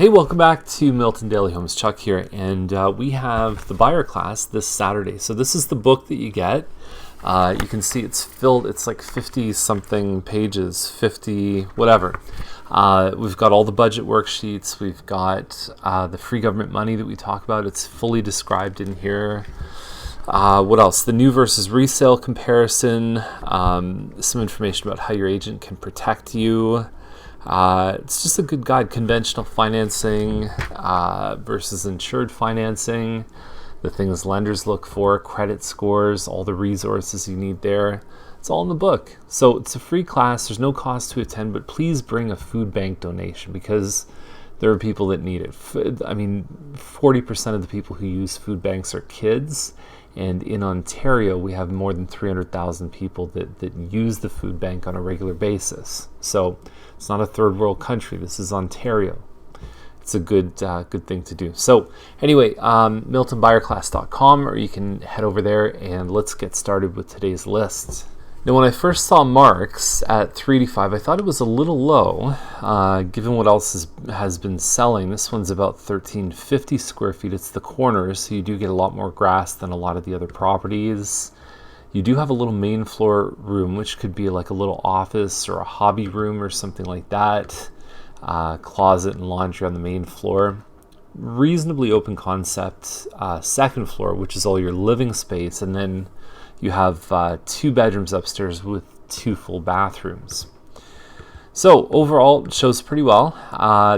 Hey, welcome back to Milton Daily Homes. Chuck here, and we have the buyer class this Saturday. So this is the book that you get. You can see it's filled. It's like 50 something pages, 50 whatever. We've got all the budget worksheets. We've got the free government money that we talk about. It's fully described in here. What else? The new versus resale comparison. Some information about how your agent can protect you. It's just a good guide. Conventional financing versus insured financing, the things lenders look for, credit scores, all the resources you need there. It's all in the book. So it's a free class. There's no cost to attend, but please bring a food bank donation because there are people that need it. I mean, 40% of the people who use food banks are kids. And in Ontario, we have more than 300,000 people that use the food bank on a regular basis. So it's not a third world country. This is Ontario. It's a good thing to do. So anyway, miltonbuyerclass.com, or you can head over there and let's get started with today's list. Now, when I first saw Mark's at $385, I thought it was a little low, given what else has been selling. This one's about 1,350 square feet. It's the corners, so you do get a lot more grass than a lot of the other properties. You do have a little main floor room, which could be like a little office or a hobby room or something like that. Closet and laundry on the main floor. Reasonably open concept second floor, which is all your living space, and then you have 2 bedrooms upstairs with 2 full bathrooms. So overall, it shows pretty well.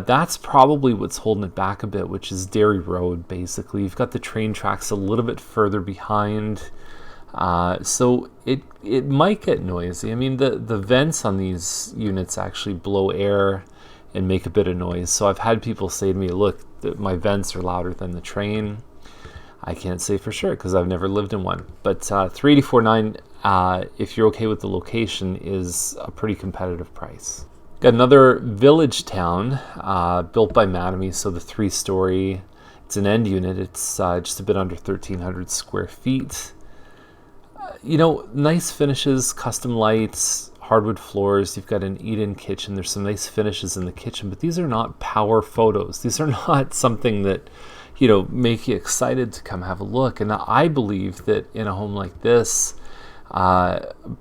That's probably what's holding it back a bit, which is Dairy Road, basically. You've got the train tracks a little bit further behind. So it might get noisy. I mean, the vents on these units actually blow air and make a bit of noise. So I've had people say to me, look, my vents are louder than the train. I can't say for sure because I've never lived in one. But $384,900, if you're okay with the location, is a pretty competitive price. Got another village town built by Mattamy, so the 3-story. It's an end unit. It's just a bit under 1,300 square feet. Nice finishes, custom lights, hardwood floors. You've got an eat-in kitchen. There's some nice finishes in the kitchen, but these are not power photos. These are not something that make you excited to come have a look. And I believe that in a home like this,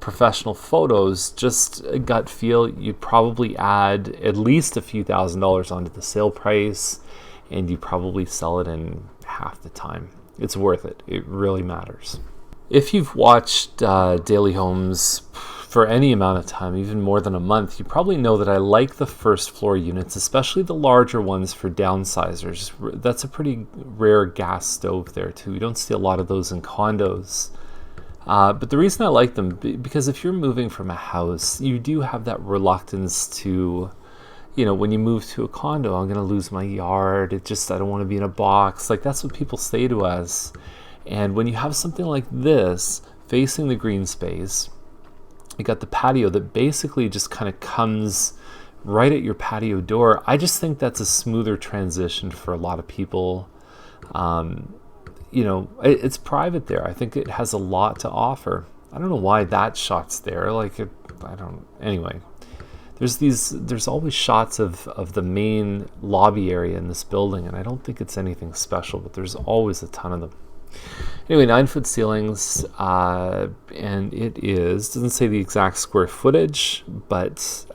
professional photos, just a gut feel, you'd probably add at least a few $1,000s onto the sale price, and you probably sell it in half the time. It's worth it. It really matters. If you've watched Daily Homes for any amount of time, even more than a month, you probably know that I like the first floor units, especially the larger ones for downsizers. That's a pretty rare gas stove there too. You don't see a lot of those in condos. But the reason I like them, because if you're moving from a house, you do have that reluctance to, when you move to a condo, I'm going to lose my yard. I don't want to be in a box. Like, that's what people say to us. And when you have something like this facing the green space, you got the patio that basically just kind of comes right at your patio door. I just think that's a smoother transition for a lot of people. It's private there. I think it has a lot to offer. I don't know why that shot's there. Anyway. There's always shots of the main lobby area in this building, and I don't think it's anything special, but there's always a ton of them. Anyway, 9-foot ceilings, and doesn't say the exact square footage, but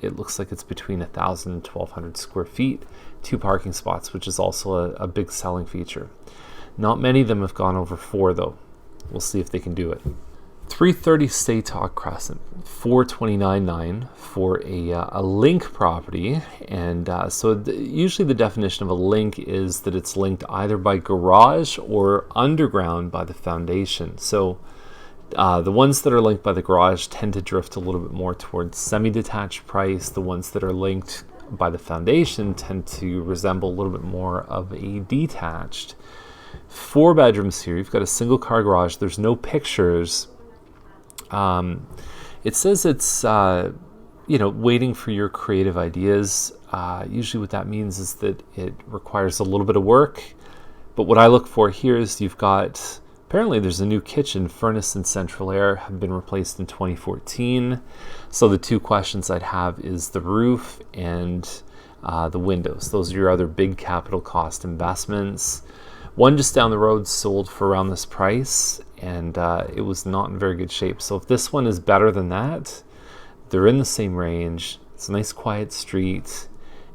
it looks like it's between 1,000 and 1,200 square feet, 2 parking spots, which is also a big selling feature. Not many of them have gone over 4, though. We'll see if they can do it. 330 Staytalk Crescent, $429,900 for a link property, and usually the definition of a link is that it's linked either by garage or underground by the foundation. So the ones that are linked by the garage tend to drift a little bit more towards semi-detached price. The ones that are linked by the foundation tend to resemble a little bit more of a detached. 4 bedrooms here. You've got a single car garage. There's no pictures. It says it's, waiting for your creative ideas. Usually what that means is that it requires a little bit of work. But what I look for here is apparently there's a new kitchen. Furnace and central air have been replaced in 2014. So the 2 questions I'd have is the roof and The windows, those are your other big capital cost investments. One just down the road sold for around this price, and it was not in very good shape. So if this one is better than that, they're in the same range. It's a nice quiet street.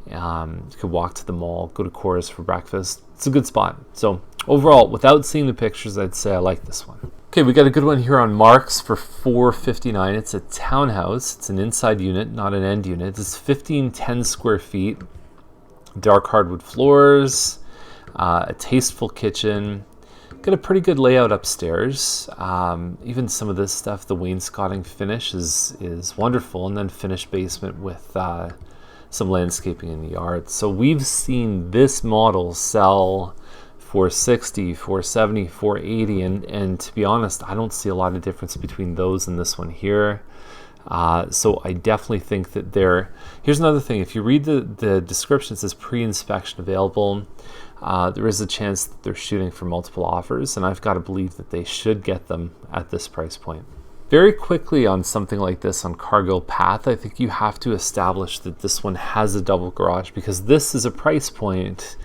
You could walk to the mall, go to Cora's for breakfast. It's a good spot. So overall, without seeing the pictures, I'd say I like this one. Okay, we got a good one here on Marks for $459. It's a townhouse. It's an inside unit, not an end unit. It's 1510 square feet, dark hardwood floors, a tasteful kitchen. Got a pretty good layout upstairs. Even some of this stuff, the wainscoting finish is wonderful, and then finished basement with some landscaping in the yard. So we've seen this model sell for $460, $470, $480, and to be honest, I don't see a lot of difference between those and this one here. So I definitely think that here's another thing. If you read the description, it says pre-inspection available. There is a chance that they're shooting for multiple offers, and I've got to believe that they should get them at this price point. Very quickly on something like this on Cargill Path, I think you have to establish that this one has a double garage, because this is a price point.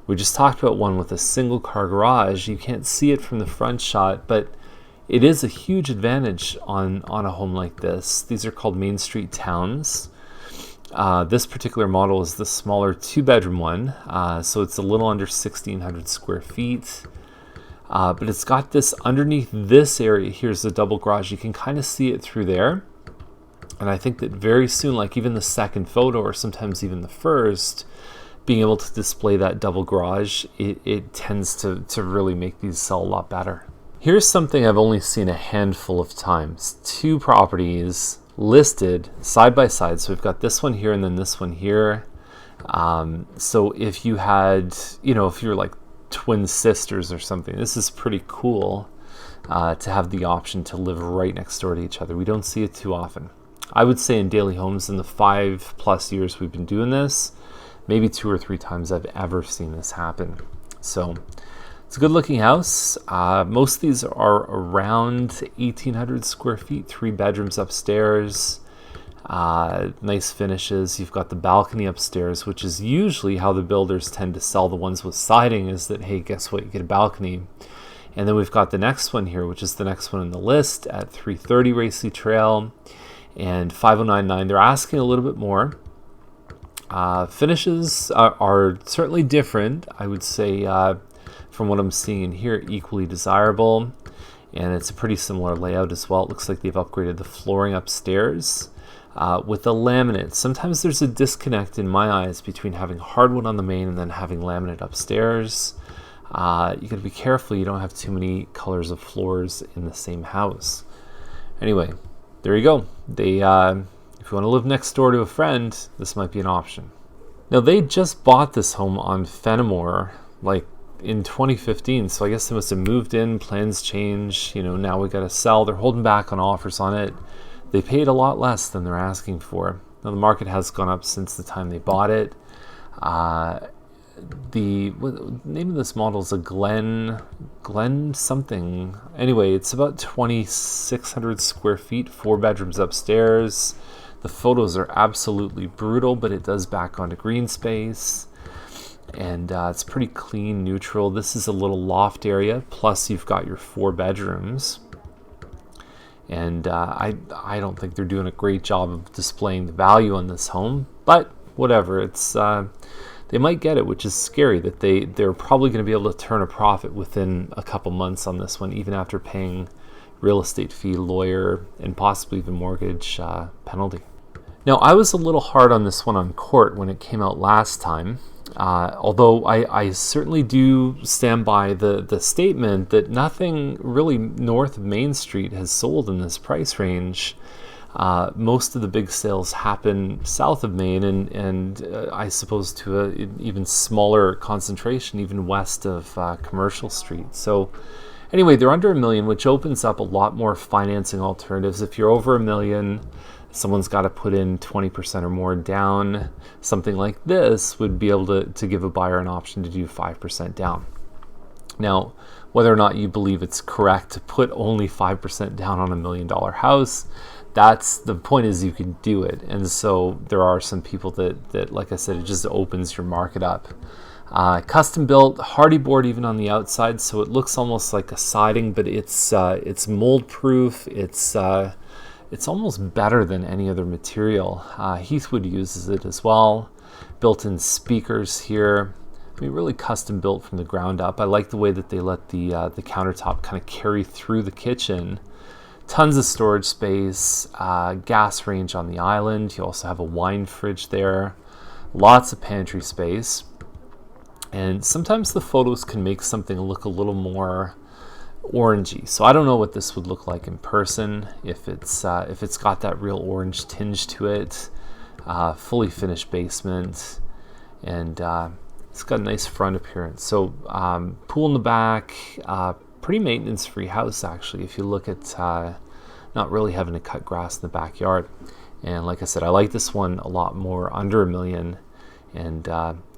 We just talked about one with a single car garage. You can't see it from the front shot, but it is a huge advantage on a home like this. These are called Main Street Towns. This particular model is the smaller 2-bedroom one, so it's a little under 1,600 square feet. But it's got this underneath this area. Here's the double garage. You can kind of see it through there. And I think that very soon, like even the second photo or sometimes even the first, being able to display that double garage, it tends to really make these sell a lot better. Here's something I've only seen a handful of times. 2 properties listed side by side. So we've got this one here and then this one here. So if you had, if you're like twin sisters or something, this is pretty cool to have the option to live right next door to each other. We don't see it too often. I would say in Daily Homes, in the 5+ years we've been doing this, maybe 2 or 3 times I've ever seen this happen. So it's a good looking house. Most of these are around 1,800 square feet, 3 bedrooms upstairs, nice finishes. You've got the balcony upstairs, which is usually how the builders tend to sell the ones with siding, is that, hey, guess what, you get a balcony. And then we've got the next one here, which is the next one in the list at 330 Racey Trail and 5099. They're asking a little bit more. Finishes are certainly different. I would say from what I'm seeing in here, equally desirable, and it's a pretty similar layout as well. It looks like they've upgraded the flooring upstairs with the laminate. Sometimes there's a disconnect in my eyes between having hardwood on the main and then having laminate upstairs. You got to be careful you don't have too many colors of floors in the same house. Anyway, there you go. If you want to live next door to a friend, this might be an option. Now, they just bought this home on Fenimore, like in 2015, so I guess they must have moved in, plans change, now we got to sell. They're holding back on offers on it. They paid a lot less than they're asking for. Now, the market has gone up since the time they bought it. The name of this model is a Glen something. Anyway, it's about 2,600 square feet, 4 bedrooms upstairs. The photos are absolutely brutal, but it does back onto green space. And it's pretty clean, neutral. This is a little loft area, plus you've got your 4 bedrooms. And I don't think they're doing a great job of displaying the value on this home, but whatever. It's they might get it, which is scary, that they're probably going to be able to turn a profit within a couple months on this one, even after paying real estate fee, lawyer, and possibly even mortgage penalty. Now, I was a little hard on this one on court when it came out last time, although I certainly do stand by the statement that nothing really north of Main Street has sold in this price range. Most of the big sales happen south of Main and I suppose to an even smaller concentration, even west of Commercial Street. So anyway, they're under $1 million, which opens up a lot more financing alternatives. If you're over $1 million, someone's got to put in 20% or more down. Something like this would be able to give a buyer an option to do 5% down. Now, whether or not you believe it's correct to put only 5% down on $1 million house, that's the point, is you can do it. And so there are some people that like I said, it just opens your market up. Custom built, hardy board even on the outside, so it looks almost like a siding, but it's mold proof. It's almost better than any other material. Heathwood uses it as well. Built-in speakers here. I mean, really custom built from the ground up. I like the way that they let the countertop kind of carry through the kitchen. Tons of storage space, gas range on the island. You also have a wine fridge there. Lots of pantry space. And sometimes the photos can make something look a little more orangey. So I don't know what this would look like in person, if it's got that real orange tinge to it. Fully finished basement, and it's got a nice front appearance. So pool in the back, pretty maintenance-free house actually, if you look at not really having to cut grass in the backyard. And like I said, I like this one a lot more, under $1 million, and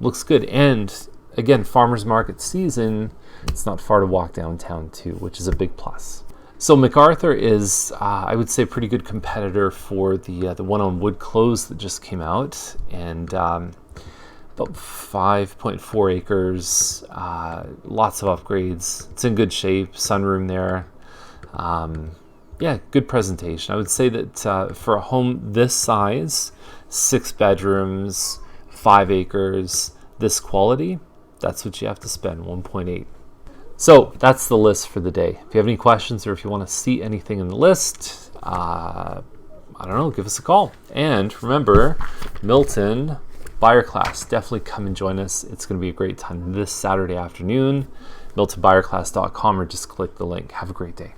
looks good. And again, farmers market season, it's not far to walk downtown too, which is a big plus. So MacArthur is, I would say, a pretty good competitor for the one on wood close that just came out, and about 5.4 acres, lots of upgrades. It's in good shape, sunroom there. Yeah, good presentation. I would say that for a home this size, 6 bedrooms, 5 acres, this quality, that's what you have to spend, 1.8. So that's the list for the day. If you have any questions, or if you want to see anything in the list, I don't know, give us a call. And remember, Milton buyer class, definitely come and join us. It's going to be a great time this Saturday afternoon. MiltonBuyerClass.com, or just click the link. Have a great day.